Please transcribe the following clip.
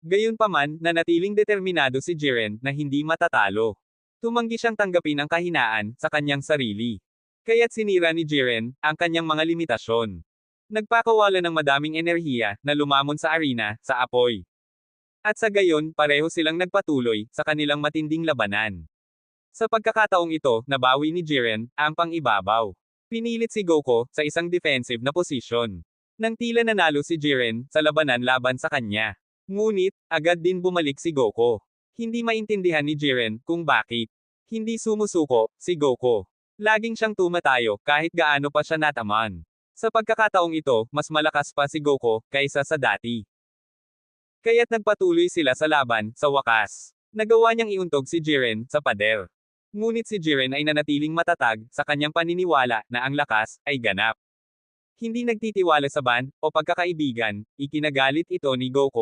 Gayunpaman, nanatiling determinado si Jiren na hindi matatalo. Tumanggi siyang tanggapin ang kahinaan sa kanyang sarili. Kaya't sinira ni Jiren ang kanyang mga limitasyon. Nagpakawala ng madaming enerhiya na lumamon sa arena sa apoy. At sa gayon, pareho silang nagpatuloy sa kanilang matinding labanan. Sa pagkakataong ito, nabawi ni Jiren ang pang-ibabaw. Pinilit si Goku sa isang defensive na posisyon. Nang tila nanalo si Jiren sa labanan laban sa kanya. Ngunit, agad din bumalik si Goku. Hindi maintindihan ni Jiren kung bakit. Hindi sumusuko si Goku. Laging siyang tumatayo kahit gaano pa siya nataman. Sa pagkakataong ito, mas malakas pa si Goku kaysa sa dati. Kaya't nagpatuloy sila sa laban, sa wakas. Nagawa niyang iuntog si Jiren sa pader. Ngunit si Jiren ay nanatiling matatag sa kanyang paniniwala na ang lakas ay ganap. Hindi nagtitiwala sa band o pagkakaibigan, ikinagalit ito ni Goku